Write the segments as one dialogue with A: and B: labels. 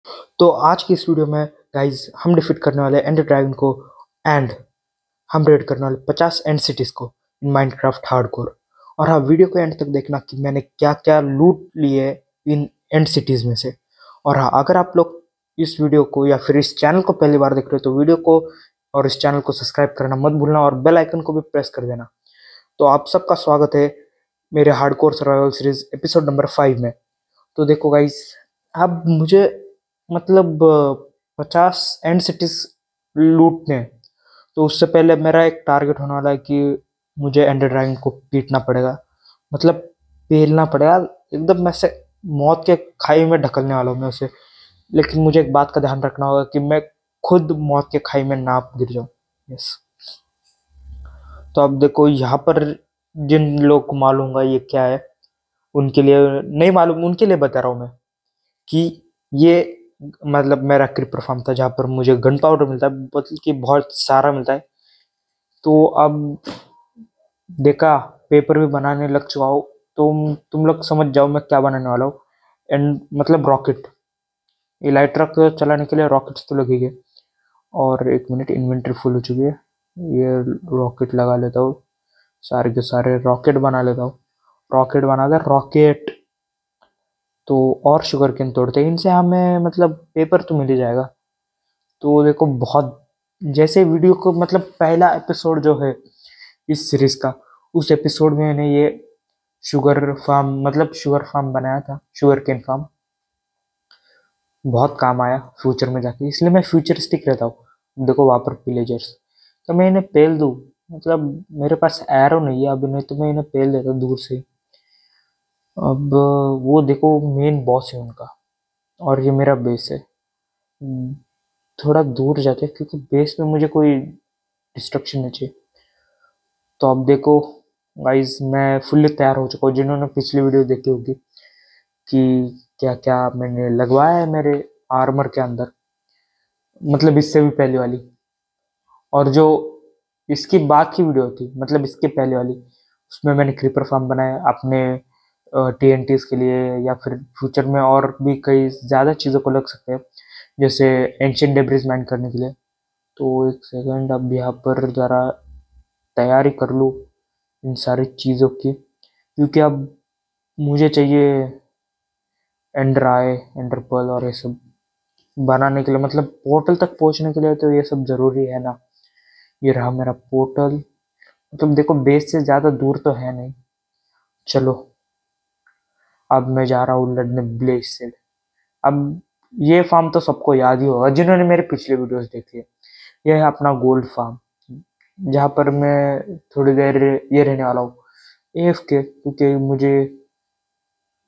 A: तो आज की इस वीडियो में गाइज हम डिफीट करने वाले एंडर ड्रैगन को एंड हम रेड करने वाले 50 एंड सिटीज को इन माइनक्राफ्ट हार्डकोर। और हाँ, वीडियो को एंड तक देखना कि मैंने क्या क्या लूट लिए इन एंड सिटीज में से। और हाँ, अगर आप लोग इस वीडियो को या फिर इस चैनल को पहली बार देख रहे हो तो वीडियो को और इस चैनल को सब्सक्राइब करना मत भूलना और बेल आइकन को भी प्रेस कर देना। तो आप सबका स्वागत है मेरे hardcore survival series episode number 5 में। तो देखो गाइस, अब मुझे मतलब 50 एंड सिटीज लूटने हैं। तो उससे पहले मेरा एक टारगेट होने वाला है कि मुझे एंडर ड्रैगन को पीटना पड़ेगा, मतलब पेलना पड़ेगा एकदम। मैं से मौत के खाई में ढकलने वाला हूँ मैं उसे। लेकिन मुझे एक बात का ध्यान रखना होगा कि मैं खुद मौत के खाई में ना गिर जाऊं। यस। तो अब देखो यहाँ पर जिन लोग को मालूम होगा ये क्या है, उनके लिए नहीं मालूम, उनके लिए बता रहा हूँ मैं कि ये मतलब मेरा क्रीपर फार्म था जहाँ पर मुझे गन पाउडर मिलता है, बल्कि बहुत सारा मिलता है। तो अब देखा, पेपर भी बनाने लग चुका हूँ। तुम लोग समझ जाओ मैं क्या बनाने वाला हूँ। एंड मतलब रॉकेट, इलाइट्रक चलाने के लिए रॉकेट्स तो लगेंगे। और एक मिनट, इन्वेंटरी फुल हो चुकी है। ये रॉकेट लगा लेता हूँ, सारे के सारे रॉकेट बना लेता हूँ। रॉकेट बना दे रॉकेट। तो और शुगर केन तोड़ते हैं, इनसे हमें मतलब पेपर तो मिल ही जाएगा। तो देखो, बहुत जैसे वीडियो को मतलब पहला एपिसोड जो है इस सीरीज का, उस एपिसोड में मैंने ये शुगर फार्म मतलब शुगर फार्म बनाया था, शुगर केन फार्म। बहुत काम आया फ्यूचर में जाके, इसलिए मैं फ्यूचरिस्टिक रहता हूँ। देखो वहाँ पर विलेजर्स, तो मैं इन्हें पेल दूँ, मतलब मेरे पास एरो नहीं है अभी, नहीं तो मैं इन्हें पेल देता दूर से। अब वो देखो मेन बॉस है उनका, और ये मेरा बेस है। थोड़ा दूर जाते हैं क्योंकि बेस में मुझे कोई डिस्ट्रक्शन नहीं चाहिए। तो अब देखो गाइस, मैं फुल्ली तैयार हो चुका हूँ। जिन्होंने पिछली वीडियो देखी होगी कि क्या क्या मैंने लगवाया है मेरे आर्मर के अंदर, मतलब इससे भी पहले वाली, और जो इसकी बाद की वीडियो थी मतलब इसके पहले वाली, उसमें मैंने क्रीपर फार्म बनाया अपने टीएनटीज के लिए, या फिर फ्यूचर में और भी कई ज़्यादा चीज़ों को लग सकते हैं, जैसे एंशियंट डेब्रिज माइन करने के लिए। तो एक सेकंड, अब यहाँ पर ज़रा तैयारी कर लूँ इन सारी चीज़ों की, क्योंकि अब मुझे चाहिए एंडर आए, एंडर पर्ल और ये सब बनाने के लिए, मतलब पोर्टल तक पहुंचने के लिए तो ये सब ज़रूरी है ना। ये रहा मेरा पोर्टल। मतलब देखो, बेस से ज़्यादा दूर तो है नहीं। चलो, अब मैं जा रहा हूँ लड़ने ब्लेज से। अब ये फार्म तो सबको याद ही होगा जिन्होंने मेरे पिछले वीडियोस देखी है। यह है अपना गोल्ड फार्म, जहाँ पर मैं थोड़ी देर ये रहने वाला हूँ एफ के, क्योंकि मुझे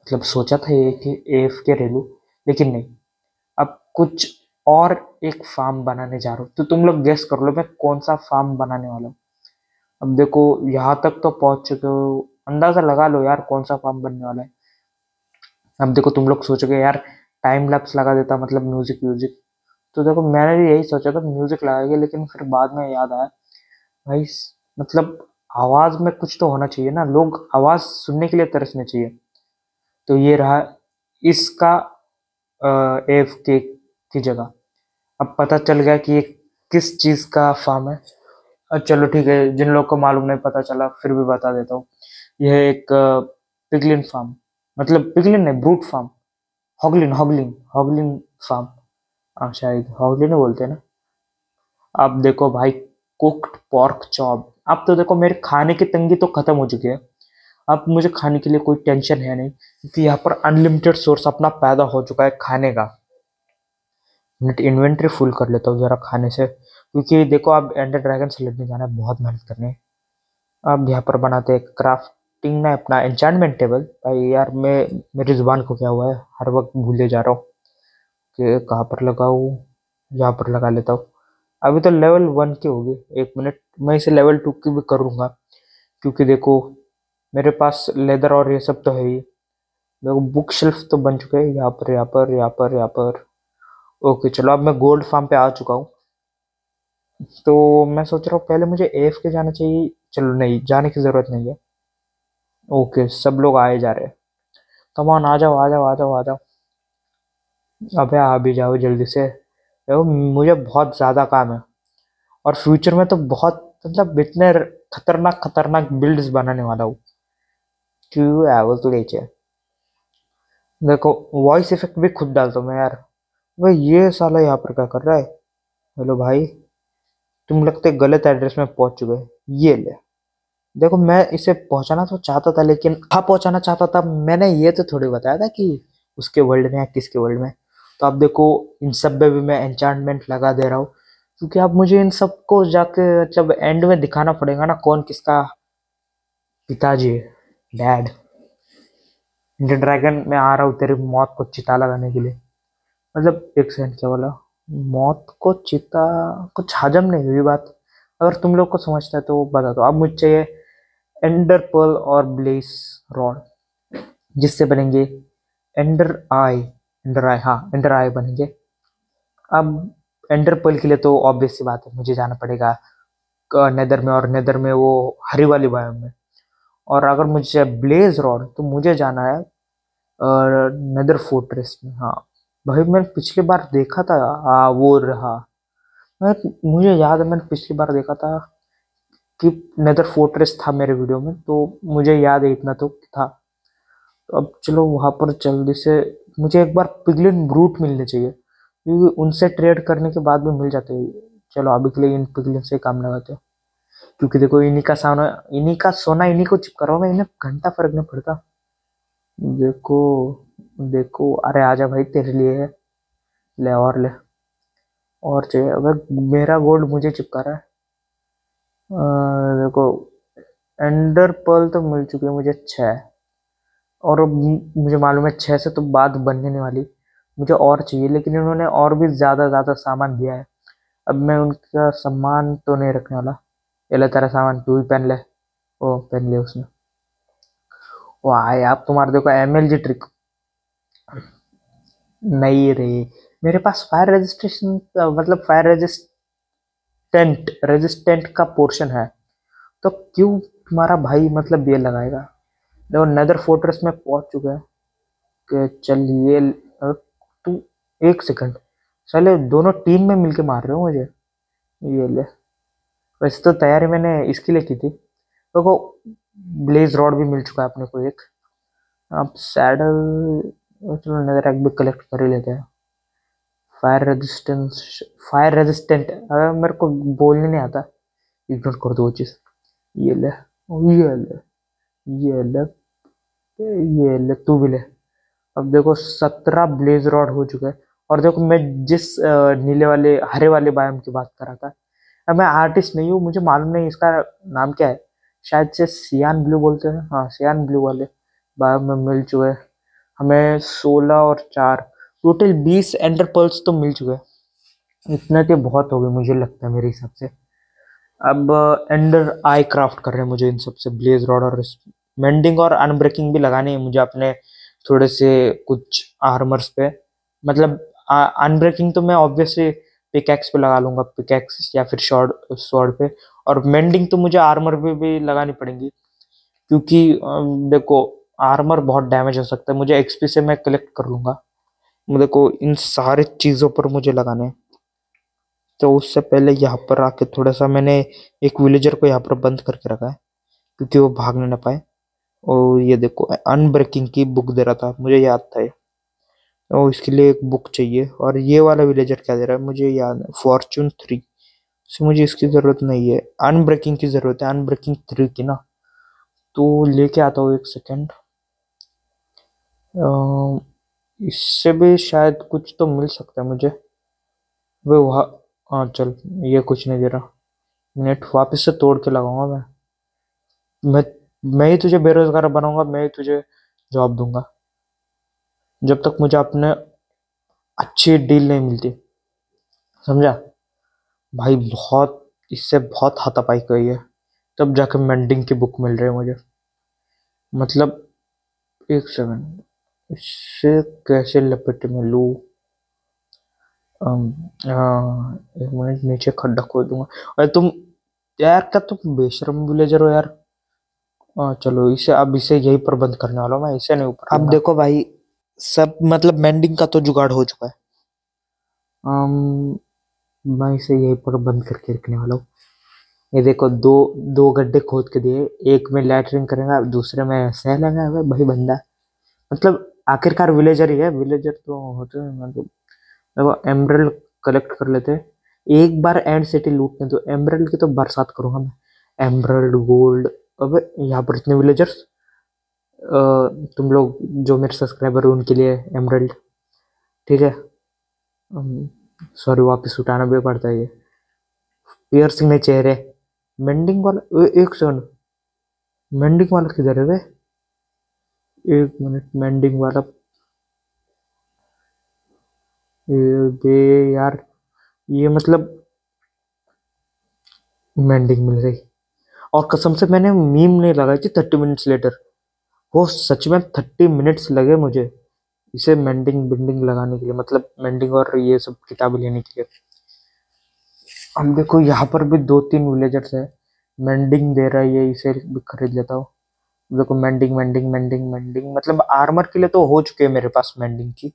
A: मतलब सोचा था ये कि एफ के रह लूँ, लेकिन नहीं। अब कुछ और एक फार्म बनाने जा रहा हूँ, तो तुम लोग गेस कर लो मैं कौन सा फार्म बनाने वाला हूँ। अब देखो, यहाँ तक तो पहुंच चुके हो, अंदाजा लगा लो यार कौन सा फार्म बनने वाला है। अब देखो, तुम लोग सोचोगे यार टाइम लैप्स लगा देता, मतलब म्यूजिक म्यूजिक। तो देखो, मैंने भी यही सोचा था म्यूजिक लगाएंगे, लेकिन फिर बाद में याद आया भाई मतलब आवाज में कुछ तो होना चाहिए ना, लोग आवाज सुनने के लिए तरसने चाहिए। तो ये रहा इसका एफ के की जगह। अब पता चल गया कि ये किस चीज का फार्म है। चलो ठीक है, जिन लोग को मालूम नहीं पता चला फिर भी बता देता हूँ। यह एक पिगलिन फार्म, मतलब पिगलिन नहीं, ब्रूट फार्म। हॉगलिन हॉगलिन हॉगलिन फार्म। हाँ, शायद हॉगलिन ही बोलते हैं ना। अब देखो भाई, कुक्ड पॉर्क चॉप। अब तो देखो मेरे खाने की तंगी तो खत्म हो चुकी है। अब मुझे खाने के लिए कोई टेंशन है नहीं, क्योंकि यहाँ पर अनलिमिटेड सोर्स अपना पैदा हो चुका है खाने का। मिनट, इन्वेंटरी फुल कर लेता हूँ जरा खाने से, क्योंकि देखो अब एंडर ड्रैगन से लड़ने जाना है, बहुत मेहनत करनी है। अब यहाँ पर बनाते हैं क्राफ्टिंग में अपना एन्चांटमेंट टेबल। भाई यार, मैं मेरी जुबान को क्या हुआ है, हर वक्त भूले जा रहा हूँ कि कहाँ पर लगाऊँ। यहाँ पर लगा लेता हूँ। अभी तो लेवल 1 की होगी। एक मिनट, मैं इसे लेवल 2 की भी करूँगा, क्योंकि देखो मेरे पास लेदर और ये सब तो है ही। देखो बुक शेल्फ तो बन चुके हैं यहाँ पर, यहाँ पर, यहाँ पर, यहाँ पर। ओके चलो, अब मैं गोल्ड फार्म पे आ चुका हूँ। तो मैं सोच रहा हूँ पहले मुझे एफ के जाना चाहिए। चलो नहीं, जाने की जरूरत नहीं है। ओके, सब लोग आए जा रहे हैं। कम ऑन, आ जाओ आ जाओ आ जाओ आ जाओ। अबे आ भी जाओ जल्दी से। देखो मुझे बहुत ज्यादा काम है, और फ्यूचर में तो बहुत मतलब इतने खतरनाक खतरनाक बिल्ड्स बनाने वाला हूँ। क्यों है वो तो नीचे। देखो वॉइस इफेक्ट भी खुद डालता हूँ मैं यार। भाई ये साला यहाँ पर क्या कर रहा है। हेलो भाई, तुम लगते गलत एड्रेस में पहुंच चुके हैं। ये ले। देखो मैं इसे पहुंचाना तो चाहता था, लेकिन कहाँ पहुंचाना चाहता था मैंने ये तो थोड़ी बताया था कि उसके वर्ल्ड में या किसके वर्ल्ड में। तो अब देखो इन सब में भी मैं एन्चांटमेंट लगा दे रहा हूँ, क्योंकि अब मुझे इन सबको जाके मतलब एंड में दिखाना पड़ेगा ना कौन किसका पिताजी है, डैड। इंडियन ड्रैगन में आ रहा हूँ तेरी मौत को चिता लगाने के लिए। मतलब एक सेकंड, क्या बोला? मौत को चिता? कुछ हजम नहीं हुई बात। अगर तुम लोग को समझता है तो बता दो। अब मुझे चाहिए एंडर पर्ल और ब्लेस रॉड, जिससे बनेंगे एंडर आई। एंडर आई, हाँ एंडर आई बनेंगे। अब एंडर पर्ल के लिए तो ऑब्वियस सी बात है, मुझे जाना पड़ेगा नेदर में, और नेदर में वो हरी वाली बायोम में। और अगर मुझे ब्लेज रॉड तो मुझे जाना है नेदर फोर्ट्रेस में। हाँ भाई मैंने पिछली बार देखा था। वो रहा। मैं मुझे याद है मैंने पिछली बार देखा था कि नेदर फोर्ट्रेस था मेरे वीडियो में, तो मुझे याद है इतना तो था। तो अब चलो वहां पर जल्दी से। मुझे एक बार पिगलिन ब्रूट मिलने चाहिए, क्योंकि उनसे ट्रेड करने के बाद भी मिल जाते हैं। चलो अभी के लिए इन पिगलिन से काम लगाते हैं, क्योंकि देखो इन्हीं का सोना इन्हीं को चिपका रहा हूँ मैं, इन्हें घंटा फर्क नहीं पड़ता। देखो देखो, अरे आजा भाई तेरे लिए है। ले और ले। और चाहिए अगर मेरा गोल्ड मुझे चिपका रहा है। देखो एंडर पर्ल तो मिल चुकी है मुझे 6, और अब मुझे मालूम है 6 से तो बात बनने नहीं वाली। मुझे और चाहिए, लेकिन इन्होंने और भी ज्यादा ज्यादा सामान दिया है। अब मैं उनका सामान तो नहीं रखने वाला। ये ले तेरा सामान, तू ही पहन ले। ओ पहन ले उसने। वाह यार तुम्हारे देखो एमएलजी ट्रिक। नहीं रे, मेरे पास फायर रेजिस्ट्रेशन मतलब फायर रेजिस्टेंट का पोर्शन है। तो क्यों तुम्हारा भाई मतलब ये लगाएगा। देखो नेदर फोर्ट्रेस में पहुंच चुका है। कि चल ये तू एक सेकंड, चले दोनों टीम में मिलके मार रहे हो मुझे। ये ले। वैसे तो तैयारी मैंने इसके लिए की थी। देखो ब्लेज रॉड भी मिल चुका है अपने को एक। अब सैडल, चलो नेदर एग भी कलेक्ट कर ही लेते हैं। फायर रेजिस्टेंस, फायर रेजिस्टेंट, अगर मेरे को बोलने नहीं आता, इग्नोर कर दो वो चीज। ये ले, ये ले, ये ले, ये ले तू भी ले। अब देखो 17 ब्लेज रॉड हो चुके हैं। और देखो मैं जिस नीले वाले हरे वाले बायोम की बात कर रहा था, अब मैं आर्टिस्ट नहीं हूँ, मुझे मालूम नहीं इसका नाम क्या है। शायद से सियान ब्लू बोलते हैं, हाँ सियान ब्लू वाले बायोम में मिल चुके हैं हमें 16 और 4, टोटल 20 एंडर पर्ल्स तो मिल चुके हैं। इतने तो बहुत हो गए मुझे लगता है मेरे हिसाब से। अब एंडर आई क्राफ्ट कर रहे हैं मुझे इन सबसे ब्लेज रॉड, और मेंडिंग और अनब्रेकिंग भी लगानी है मुझे अपने थोड़े से कुछ आर्मर्स पे। मतलब अनब्रेकिंग तो मैं ऑब्वियसली पिकैक्स पे लगा लूंगा, पिकैक्स या फिर स्वॉर्ड पे। और मेंडिंग तो मुझे आर्मर पे भी लगानी पड़ेगी, क्योंकि देखो आर्मर बहुत डैमेज हो सकता है। मुझे एक्सपी से मैं कलेक्ट कर लूंगा। देखो इन सारे चीजों पर मुझे लगाने हैं। तो उससे पहले यहाँ पर आके थोड़ा सा मैंने एक विलेजर को यहाँ पर बंद करके रखा है, क्योंकि वो भागने ना पाए। और ये देखो अनब्रेकिंग की बुक दे रहा था, मुझे याद था ये। और इसके लिए एक बुक चाहिए, और ये वाला विलेजर क्या दे रहा है मुझे याद है, फॉर्चून 3। सो मुझे इसकी जरूरत नहीं है, अनब्रेकिंग की जरूरत है, अनब्रेकिंग 3 की ना। तो लेके आता हूँ एक सेकेंड। इससे भी शायद कुछ तो मिल सकता है मुझे। वो वहाँ, हाँ चल, ये कुछ नहीं दे रहा। मिनट वापस से तोड़ के लगाऊंगा मैं। मैं ही तुझे बेरोजगार बनाऊंगा, मैं ही तुझे जॉब दूंगा, जब तक मुझे अपने अच्छी डील नहीं मिलती। समझा भाई? बहुत इससे बहुत हाथापाई करी है, तब जाके मेंडिंग की बुक मिल रही है मुझे। मतलब एक सेकंड, इससे कैसे लपेटे में लूँ? एक मिनट, नीचे खड्डा खोद दूंगा। अरे तुम यार, क्या तुम बेशरम विलेजर हो यार। चलो इसे अब इसे यही पर बंद करने वाला हूँ मैं, इसे नहीं ऊपर अब देखो भाई, सब मतलब मेंडिंग का तो जुगाड़ हो चुका है। अम, मैं इसे यहीं पर बंद करके रखने वाला हूँ। ये देखो, दो दो गड्ढे खोद के दिए, एक में लैटरिन करेगा, दूसरे में सह लगाएगा भाई बंदा। मतलब आखिरकार विलेजर ही है, विलेजर तो होते हैं मतलब। देखो एमरल्ड कलेक्ट कर लेते हैं, एक बार एंड सिटी लूटने तो एमरल्ड की तो बरसात करूंगा मैं। Emerald gold. अब यहाँ पर इतने विलेजर्स, तुम लोग जो मेरे सब्सक्राइबर हैं उनके लिए एमरल्ड, ठीक है। सॉरी, वापस उठाना भी पड़ता है ये। पियर्सिंग ने चेहरे। मेंडिंग वाला एक सेकंड, मेंडिंग वाला किधर है वे? एक मिनट, मेंडिंग वाला। बे यार, ये मतलब मेंडिंग मिल गई। और कसम से मैंने मीम नहीं लगाई थी 30 मिनट्स लेटर, वो सच में 30 मिनट्स लगे मुझे इसे मेंडिंग बिल्डिंग लगाने के लिए, मतलब मेंडिंग और ये सब किताबें लेने के लिए। अब देखो यहाँ पर भी दो तीन विलेजर्स है, मेंडिंग दे रहा है ये, इसे भी खरीद लेता हूँ। देखो मेंडिंग मेंडिंग मेंडिंग मेंडिंग, मतलब आर्मर के लिए तो हो चुके हैं मेरे पास मेंडिंग की।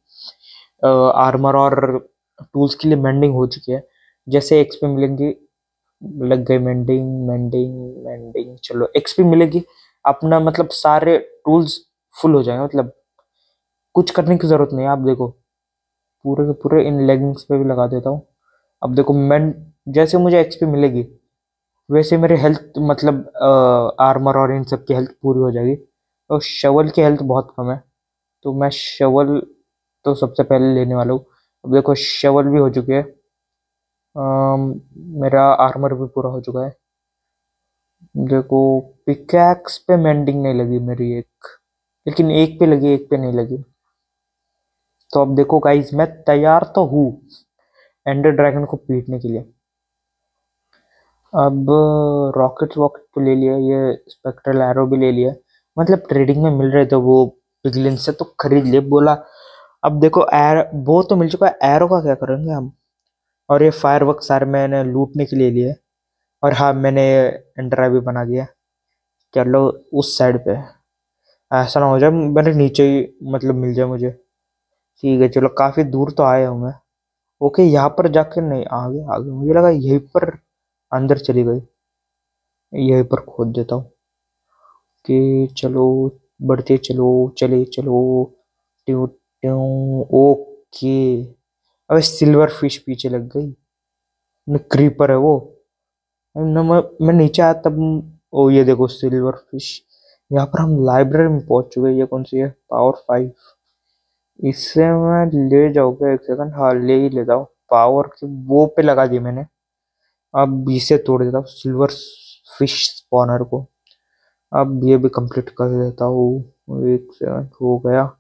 A: आर्मर और टूल्स के लिए मेंडिंग हो चुकी है। जैसे एक्सपी मिलेंगी, लग गई मेंडिंग मेंडिंग मेंडिंग, चलो एक्सपी मिलेगी, अपना मतलब सारे टूल्स फुल हो जाएंगे, मतलब कुछ करने की जरूरत नहीं है। आप देखो, पूरे के पूरे इन लेगिंग्स पे भी लगा देता हूँ। अब देखो मैं, जैसे मुझे एक्सपी मिलेगी वैसे मेरे हेल्थ मतलब आर्मर और इन सब की हेल्थ पूरी हो जाएगी। और शवल की हेल्थ बहुत कम है, तो मैं शवल तो सबसे पहले लेने वाला हूँ। अब देखो शवल भी हो चुकी है। मेरा आर्मर भी पूरा हो चुका है। देखो पिकैक्स पे मेंडिंग नहीं लगी मेरी एक, लेकिन एक पे लगी, एक पे नहीं लगी। तो अब देखो गाइस, मैं तैयार तो हूँ एंडर ड्रैगन को पीटने के लिए। अब रॉकेट वॉकेट तो ले लिया, ये स्पेक्ट्रल एरो भी ले लिया, मतलब ट्रेडिंग में मिल रहे थे वो पिगलिन से, तो खरीद लिए बोला। अब देखो एर वो तो मिल चुका है, एरो का क्या करेंगे हम। और ये फायर वर्क सारे मैंने लूटने के लिए लिए। और हाँ, मैंने एंड्रा भी बना दिया। चलो उस साइड पे, ऐसा ना हो जाए मेरे नीचे ही मतलब मिल जाए मुझे। ठीक है चलो, काफी दूर तो आया हूँ मैं। ओके, यहाँ पर जाकर नहीं, आगे आगे मुझे लगा यहीं पर अंदर चली गई। यहीं पर खोद देता हूँ कि चलो, बढ़ते चलो, चले चलो। ट्यू ट्यू। ओके। अबे सिल्वर फिश पीछे लग गई, न क्रीपर है वो। न मैं नीचे आया तब। ओ ये देखो सिल्वर फिश। यहाँ पर हम लाइब्रेरी में पहुंच चुके हैं। ये कौन सी है? पावर 5। इससे मैं ले जाऊंगा, एक सेकंड, हाँ ले ही लेता हूँ। पावर की वो पे लगा दी मैंने। अब इसे तोड़ देता हूँ सिल्वर फिश स्पॉनर को। अब ये भी कंप्लीट कर देता हूँ, एक सेकंड हो गया।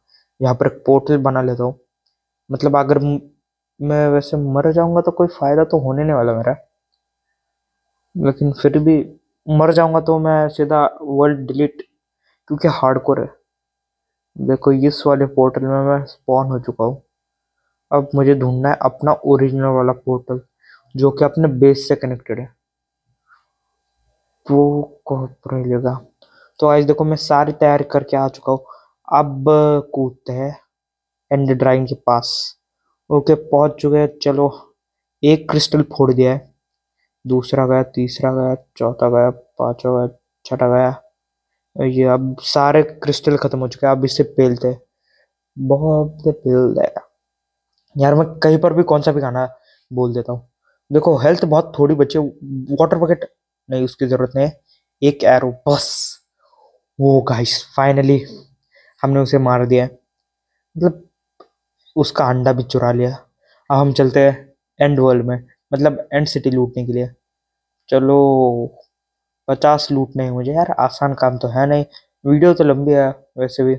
A: यहाँ पर एक पोर्टल बना लेता हूँ। मतलब अगर मैं वैसे मर जाऊंगा तो कोई फायदा तो होने नहीं वाला मेरा, लेकिन फिर भी मर जाऊंगा तो मैं सीधा वर्ल्ड डिलीट, क्योंकि हार्डकोर है। देखो इस वाले पोर्टल में मैं स्पॉन हो चुका हूँ। अब मुझे ढूंढना है अपना ओरिजिनल वाला पोर्टल, जो कि अपने बेस से कनेक्टेड है। वो कहाँ पर मिलेगा? तो आज देखो मैं सारी तैयारी करके आ चुका हूँ। अब कूदते हैं एंड ड्राइंग के पास। ओके पहुंच चुके हैं, चलो। एक क्रिस्टल फोड़ दिया है, दूसरा गया, तीसरा गया, चौथा गया, पांचवा गया, छठा गया। ये अब सारे क्रिस्टल खत्म हो चुके हैं, अब इसे पेलते हैं। बहुत पेल है यार, मैं कहीं पर भी कौन सा भी गाना बोल देता हूँ। देखो हेल्थ बहुत थोड़ी बची है, वाटर बकेट नहीं, उसकी जरूरत नहीं है। एक एरो बस। वो गाइस फाइनली हमने उसे मार दिया है। मतलब उसका अंडा भी चुरा लिया। अब हम चलते हैं एंड वर्ल्ड में, मतलब एंड सिटी लूटने के लिए। चलो, 50 लूटने हैं मुझे यार, आसान काम तो है नहीं। वीडियो तो लंबी है वैसे भी,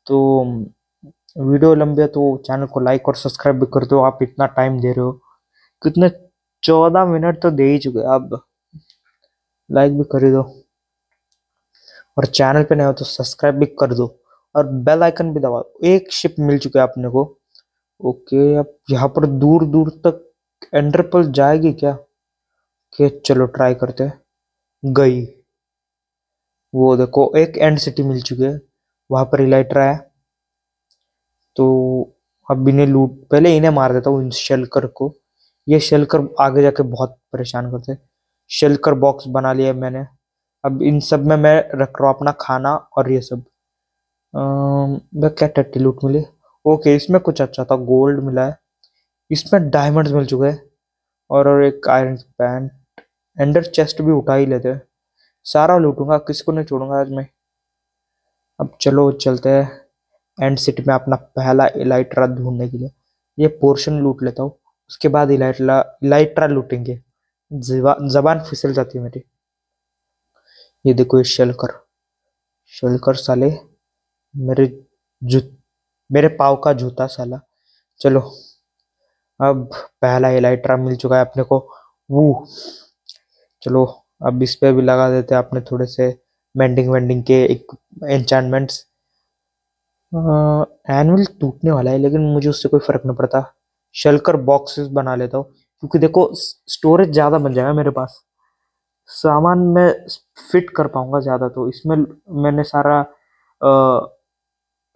A: तो वीडियो लंबी है तो चैनल को लाइक और सब्सक्राइब भी कर दो। आप इतना टाइम दे रहे हो, कितने 14 मिनट तो दे ही चुके, अब लाइक भी कर ही दो। और चैनल पे नए हो तो सब्सक्राइब भी कर दो, और बेल आइकन भी दबाओ। एक शिप मिल चुका है अपने को। ओके, अब यहाँ पर दूर दूर तक एंडरपल जाएगी क्या? कि चलो ट्राई करते हैं। गई। वो देखो एक एंड सिटी मिल चुकी है, वहां पर इलाइट्रा है। तो अब इन्हें लूट, पहले इन्हें मार देता हूँ इन शेल्कर को। ये शेल्कर आगे जाके बहुत परेशान करते हैं। शेल्कर बॉक्स बना लिया मैंने। अब इन सब में मैं रख रहा हूँ अपना खाना और ये सब। मैं क्या टट्टी लूट मिली। ओके, इसमें कुछ अच्छा था, गोल्ड मिला है। इसमें डायमंड्स मिल चुके हैं और एक आयरन पैंट। एंडर चेस्ट भी उठा ही लेते हैं। सारा लूटूंगा, किसको नहीं छोड़ूंगा आज मैं। अब चलो चलते हैं एंड सिटी में अपना पहला इलाइट्रा ढूंढने के लिए। ये पोर्शन लूट लेता हूँ, उसके बाद इलाइट्रा इलाइट्रा लूटेंगे। जबान फिसल जाती है मेरी। ये देखो ये शेल्कर। शेल्कर साले मेरे जू मेरे पाव का जूता साला। चलो, अब पहला इलाइट्रा मिल चुका है अपने को। वो चलो, अब इस पे भी लगा देते हैं अपने थोड़े से मेंडिंग वेंडिंग के एन्चेंटमेंट्स। एनुअल टूटने वाला है लेकिन मुझे उससे कोई फर्क नहीं पड़ता। शेल्कर बॉक्सेस बना लेता हूँ क्योंकि देखो स्टोरेज ज्यादा बन जाएगा मेरे पास। सामान मैं फिट कर पाऊंगा ज्यादा, तो इसमें मैंने सारा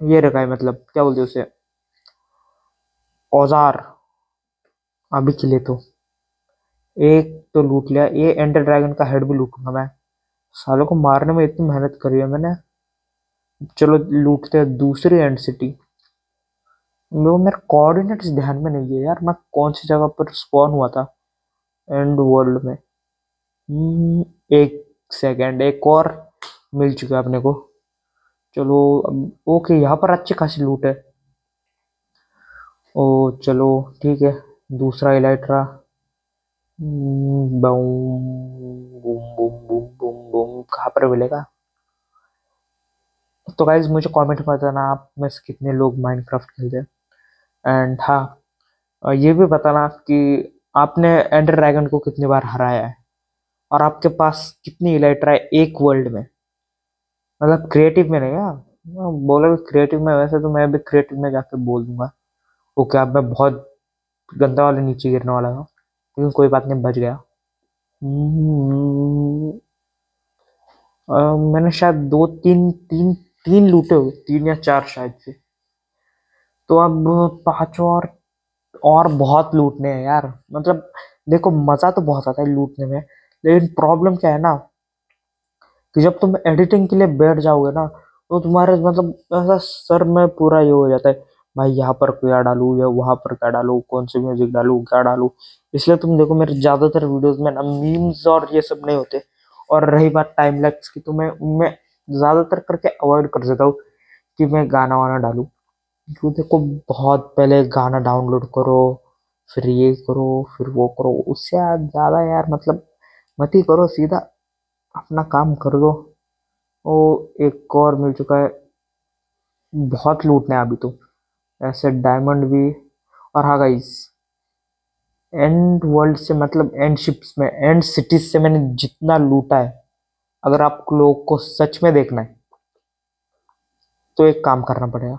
A: ये रखा है, मतलब क्या बोलते हैं उसे, औजार। अभी के लिए तो एक तो लूट लिया। ये एंडर ड्रैगन का हेड भी लूटूंगा मैं। सालों को मारने में इतनी मेहनत करी है मैंने। चलो लूटते हैं दूसरी एंड सिटी। वो मेरे कोऑर्डिनेट्स ध्यान में नहीं है यार, मैं कौन सी जगह पर स्पॉन हुआ था एंड वर्ल्ड में। एक सेकंड, एक और मिल चुका है अपने को। चलो अब ओके, यहाँ पर अच्छी खासी लूट है। ओ चलो ठीक है, दूसरा Elytra. Boom boom boom boom boom boom, कहाँ पर मिलेगा। तो गाइज मुझे कमेंट में बताना आप में से कितने लोग माइनक्राफ्ट खेलते हैं। एंड हाँ, ये भी बताना कि आपने एंडर ड्रैगन को कितनी बार हराया है और आपके पास कितनी इलाइट्रा है एक वर्ल्ड में। मतलब क्रिएटिव में नहीं यार, बोले क्रिएटिव में, वैसे तो मैं भी क्रिएटिव में जाके बोल दूंगा। ओके, अब मैं बहुत गंदा वाले नीचे गिरने वाला था, लेकिन कोई बात नहीं, बच गया। हम्म, मैंने शायद दो तीन तीन तीन लूटे हुए, तीन या चार शायद से। तो अब पांच और बहुत लूटने हैं यार। मतलब देखो मजा तो बहुत आता है लूटने में, लेकिन प्रॉब्लम क्या है ना, कि जब तुम एडिटिंग के लिए बैठ जाओगे ना, तो तुम्हारे मतलब ऐसा सर में पूरा ये हो जाता है, भाई यहाँ पर क्या डालूं या वहां पर क्या डालूं, कौन सी म्यूजिक डालूं, क्या डालूं। इसलिए तुम देखो मेरे ज्यादातर वीडियोस में ना मीम्स और ये सब नहीं होते। और रही बात टाइम लैप्स की, तो मैं उनमें ज्यादातर करके अवॉइड कर देता हूँ कि मैं गाना वाना डालूं। क्योंकि देखो बहुत पहले गाना डाउनलोड करो, फिर ये करो, फिर वो करो, उससे ज्यादा यार मतलब मत ही करो, सीधा अपना काम कर दो। ओ, एक और मिल चुका है। बहुत लूटना है अभी तो, ऐसे डायमंड भी। और हाँ गाइस, एंड वर्ल्ड से मतलब एंड शिप्स में, एंड सिटीज से मैंने जितना लूटा है, अगर आप लोग को सच में देखना है तो एक काम करना पड़ेगा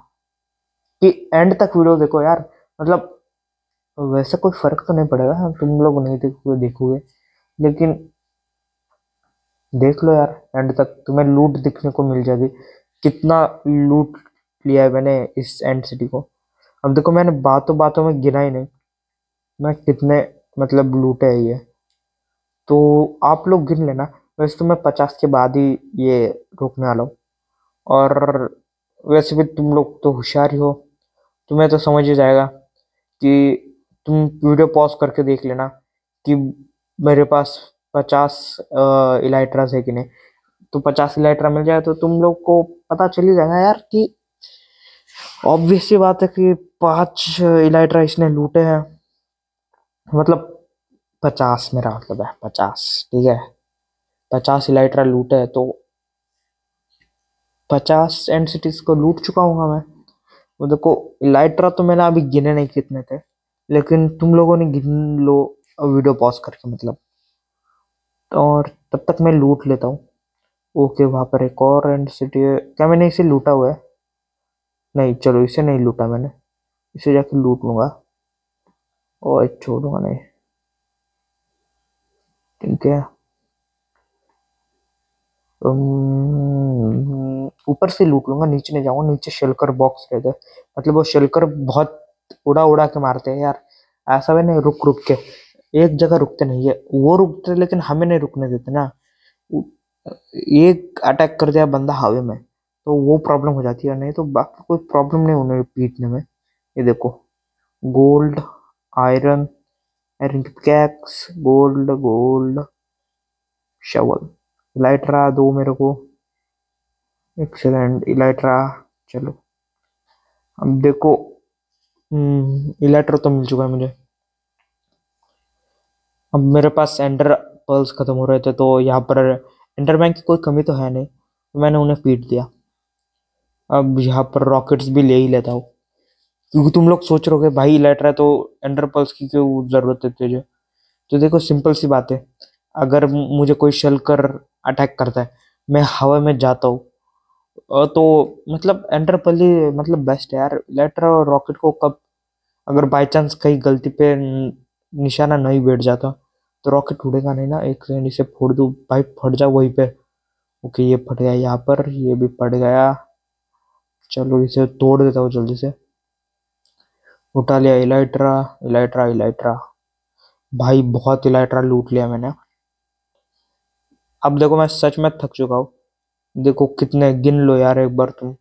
A: कि एंड तक वीडियो देखो यार। मतलब वैसे कोई फर्क तो नहीं पड़ेगा, तुम लोग नहीं देखोगे देखोगे, लेकिन देख लो यार, एंड तक तुम्हें लूट दिखने को मिल जाएगी। कितना लूट लिया है मैंने इस एंड सिटी को। अब देखो मैंने बातों बातों में गिना ही नहीं मैं कितने मतलब लूटे है ये। तो आप लोग गिन लेना। वैसे तो मैं 50 के बाद ही ये रोकने वाला हूँ। और वैसे भी तुम लोग तो होशियार ही हो, तुम्हें तो समझ ही जाएगा कि तुम वीडियो पॉज करके देख लेना कि मेरे पास 50 इलाइट्रास है कि नहीं। तो 50 इलाइट्रा मिल जाए तो तुम लोग को पता चल ही जाएगा यार कि ऑब्वियस सी बात है कि 5 इलाइट्रा इसने लूटे हैं। मतलब 50, मेरा मतलब है 50, ठीक है। 50 इलाइट्रा लूटे हैं तो 50 एंड सिटीज को लूट चुका हूँ मैं। वो देखो, इलाइट्रा तो मैंने अभी गिने नहीं कितने थे, लेकिन तुम लोगों ने गिन लो वीडियो पॉज करके मतलब। और तब तक मैं लूट लेता हूँ। ओके, वहां पर एक और एंड सिटी है, क्या मैंने इसे लूटा हुआ है। नहीं, चलो इसे नहीं लूटा मैंने, इसे जाके लूट लूंगा। और छोड़ूंगा नहीं, ठीक है। ऊपर से लूट लूंगा, नीचे नहीं जाऊंगा। नीचे शेल्कर बॉक्स रहते हैं, मतलब वो शेल्कर बहुत उड़ा उड़ा के मारते हैं यार। ऐसा भी नहीं रुक रुक के, एक जगह रुकते नहीं है वो, रुकते लेकिन हमें नहीं रुकने देते ना। उ- एक अटैक कर दिया बंदा हवा में तो वो प्रॉब्लम हो जाती है, नहीं तो बाकी कोई प्रॉब्लम नहीं होने पीटने में। ये देखो, गोल्ड, आयरन, आयरन की pickaxe, gold gold, shovel, Elytra दो मेरे को। Excellent Elytra. चलो अब देखो, इलाइट्रा तो मिल चुका है मुझे। अब मेरे पास एंडर पर्ल्स खत्म हो रहे थे, तो यहाँ पर एंडरमैन की कोई कमी तो है नहीं, तो मैंने उन्हें पीट दिया। अब यहाँ पर रॉकेट्स भी ले ही लेता हूँ, क्योंकि तुम लोग सोच रहे हो भाई इलाइट्रा तो एंडर पर्ल्स की क्यों जरूरत है तुझे। तो देखो सिंपल सी बात है, अगर मुझे कोई शलकर अटैक करता है, मैं हवा में जाता हूँ, तो मतलब एंडर पर्ल ही मतलब बेस्ट है यार। इलेक्ट्रा और रॉकेट को कब अगर बाय चांस कहीं गलती पे निशाना नहीं बैठ जाता, तो रॉकेट उड़ेगा नहीं ना। एक सेकंड इसे फोड़ दूं भाई, फट जा वहीं पे। ओके ये फट गया यहाँ पर, ये भी फट गया। चलो इसे तोड़ देता हूँ जल्दी से। उठा लिया इलाइट्रा, इलाइट्रा इलाइट्रा। भाई बहुत इलाइट्रा लूट लिया मैंने। अब देखो मैं सच में थक चुका हूँ। देखो कितने, गिन लो यार एक बार तुम।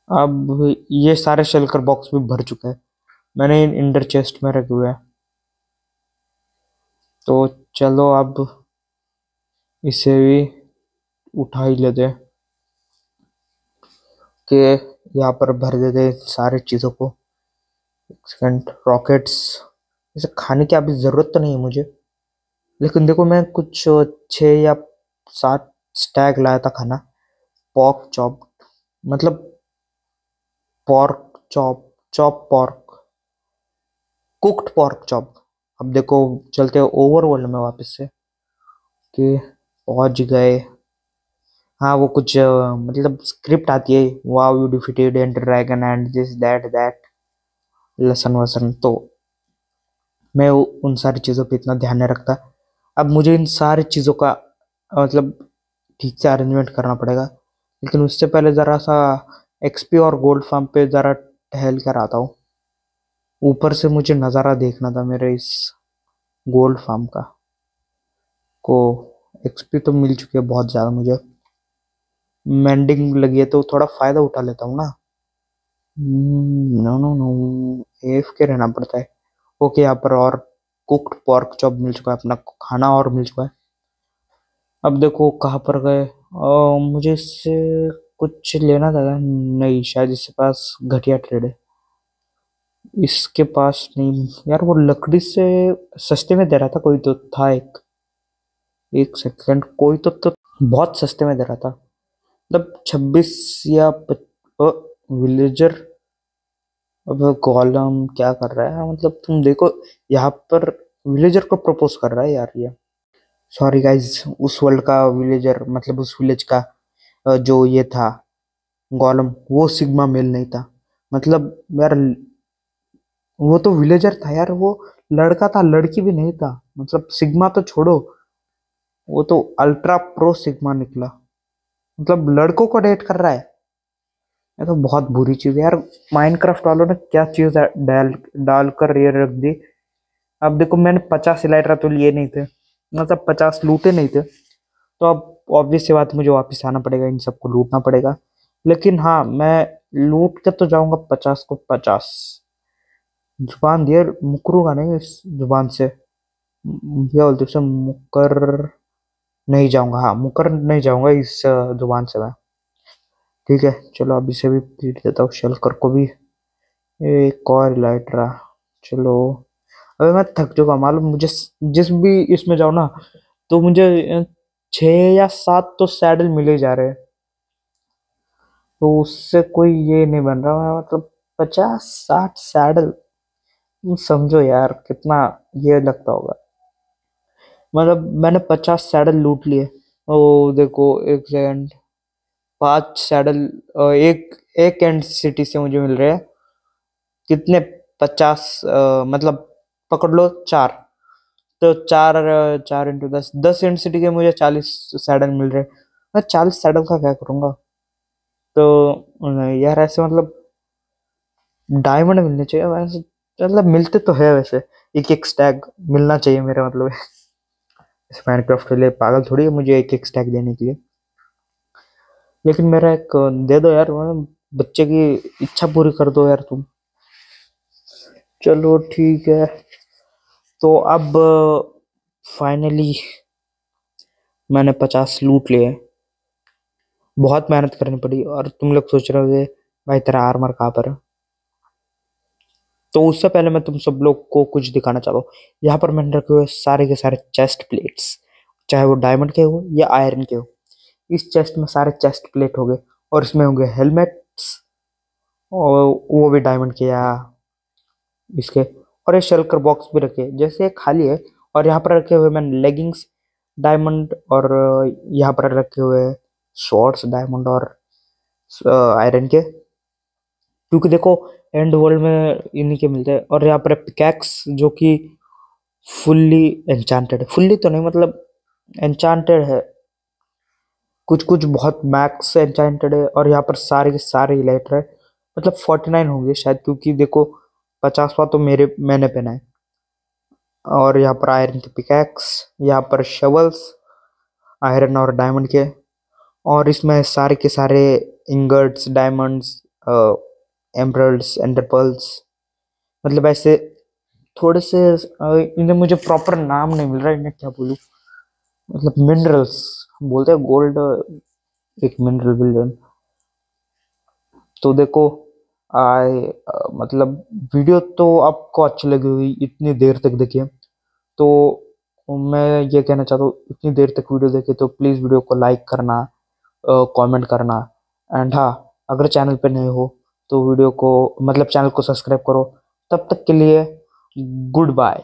A: अब ये सारे शेल्कर बॉक्स भी भर चुके हैं, मैंने इन इंडर चेस्ट में रखे हुए हैं। तो चलो अब इसे भी उठा ही लेते हैं, कि यहाँ पर भर देते हैं सारे चीज़ों को। सेकंड, रॉकेट्स, इसे खाने की अभी ज़रूरत तो नहीं है मुझे, लेकिन देखो मैं कुछ 6 या 7 स्टैक लाया था खाना। पॉर्क चॉप, मतलब pork chop, chop pork, cooked pork chop. अब देखो चलते हैं ओवरवर्ल्ड में वापस से, कि पहुंच गए। हाँ वो कुछ मतलब स्क्रिप्ट आती है, wow you defeated and dragon and this that that, लसन वसन। तो मैं उन सारी चीज़ों पे इतना ध्यान नहीं रखता। अब मुझे इन सारी चीज़ों का मतलब ठीक से अरेंजमेंट करना पड़ेगा, लेकिन उससे पहले ज़रा सा एक्सपी और गोल्ड फार्म पे ज़रा टहल कर आता हूँ। ऊपर से मुझे नज़ारा देखना था मेरे इस गोल्ड फार्म का। को एक्सपी तो मिल चुकी है बहुत ज़्यादा मुझे, मेंडिंग लगी है तो थोड़ा फ़ायदा उठा लेता हूँ ना। नो नो नो, एफ के रहना पड़ता है। ओके यहाँ पर और कुक्ड पॉर्क चॉप मिल चुका है, अपना खाना और मिल चुका है। अब देखो कहाँ पर गए। मुझे इससे कुछ लेना था नहीं, शायद इसके पास घटिया ट्रेड है। इसके पास नहीं यार, वो लकड़ी से सस्ते में दे रहा था कोई तो था, एक एक सेकंड, कोई तो बहुत सस्ते में दे रहा था, मतलब 26 या विलेजर। अब कॉलम क्या कर रहा है, मतलब तुम देखो यहाँ पर विलेजर को प्रपोज कर रहा है यार ये। सॉरी गाइज, उस वर्ल्ड का विलेजर मतलब उस विलेज का जो ये था गॉलम, वो सिग्मा मेल नहीं था। मतलब यार वो तो विलेजर था यार, वो लड़का था, लड़की भी नहीं था। मतलब सिग्मा तो छोड़ो, वो तो अल्ट्रा प्रो सिग्मा निकला, मतलब लड़कों को डेट कर रहा है। ये तो बहुत बुरी चीज है यार। माइनक्राफ्ट वालों ने क्या चीज डाल डालकर ये रख दी। अब देखो मैंने 50 इलाइट्रा तो लिए नहीं थे, मतलब 50 लूटे नहीं थे, तो अब ऑब्वियस सी बात है मुझे वापस आना पड़ेगा, इन सबको लूटना पड़ेगा। लेकिन हाँ मैं लूट के तो जाऊंगा 50 को 50। जुबान दिए, मुकरूंगा नहीं इस जुबान से। क्या बोलते हैं उसे, मुकर नहीं जाऊंगा, हाँ मुकर नहीं जाऊंगा इस जुबान से मैं। ठीक है चलो अब इसे भी पीट देता हूँ, शलकर को भी। एक और इलाइट्रा। चलो अबे मैं थक चुका मालूम, मुझे जिस भी इसमें जाओ ना, तो मुझे 6 या 7 तो सैडल मिले जा रहे हैं, तो उससे कोई ये नहीं बन रहा, मतलब 50-60 सैडल, तुम समझो यार कितना ये लगता होगा। मतलब मैंने 50 सैडल लूट लिए। ओ देखो एक सेकंड, 5 सैडल एक एक एंड सिटी से मुझे मिल रहे हैं कितने, 50 मतलब पकड़ लो 4, तो 4 4 × 10, 10 इंट के मुझे 40 सैडल मिल रहे। मैं 40 सैडल का क्या करूंगा? तो यार ऐसे मतलब डायमंड मिलने चाहिए वैसे, मतलब मिलते तो है वैसे, एक एक स्टैग मिलना चाहिए मेरा मतलब। इस माइनक्राफ्ट के लिए पागल थोड़ी है मुझे एक एक स्टैग देने के लिए। लेकिन मेरा एक दे दो यार, मतलब बच्चे की इच्छा पूरी कर दो यार तुम। चलो ठीक है। तो अब फाइनली मैंने 50 लूट लिए। बहुत मेहनत करनी पड़ी, और तुम लोग सोच रहे होगे भाई तेरा आर्मर कहाँ पर है। तो उससे पहले मैं तुम सब लोग को कुछ दिखाना चाहता हूँ। यहाँ पर मैंने रखे हुए सारे के सारे चेस्ट प्लेट्स, चाहे वो डायमंड के हो या आयरन के हो। इस चेस्ट में सारे चेस्ट प्लेट हो गए, और इसमें होंगे हेलमेट्स, और वो भी डायमंड के या इसके। और ये शल्कर बॉक्स भी रखे जैसे खाली है। और यहाँ पर रखे हुए मैंने लेगिंग्स डायमंड, और यहाँ पर रखे हुए शॉर्ट्स डायमंड और आयरन के, क्योंकि देखो एंड वर्ल्ड में इन्हीं के मिलते हैं। और यहाँ पर पिकैक्स जो कि फुल्ली एन्चांटेड है, फुल्ली तो नहीं मतलब एन्चांटेड है, कुछ कुछ बहुत मैक्स एन्चांटेड है। और यहाँ पर सारे के सारे इलाइटर है, मतलब 49 होंगे शायद, क्योंकि देखो 50वां तो मैंने पहना है। और यहाँ पर आयरन के पिकैक्स, यहाँ पर शवल्स आयरन और डायमंड के। और इसमें सारे के सारे इंगट्स डायमंड्स, एमरल्ड्स एंडरपर्ल्स, मतलब ऐसे थोड़े से इन्हें मुझे प्रॉपर नाम नहीं मिल रहा है, इन्हें क्या बोलूं, मतलब मिनरल्स बोलते हैं, गोल्ड एक मिनरल बिल्डन। तो देखो आए मतलब वीडियो तो आपको अच्छी लगी हुई इतनी देर तक देखिए। तो मैं ये कहना चाहता हूँ, इतनी देर तक वीडियो देखे तो प्लीज़ वीडियो को लाइक करना, कमेंट करना। एंड हाँ, अगर चैनल पे नए हो तो वीडियो को मतलब चैनल को सब्सक्राइब करो। तब तक के लिए गुड बाय।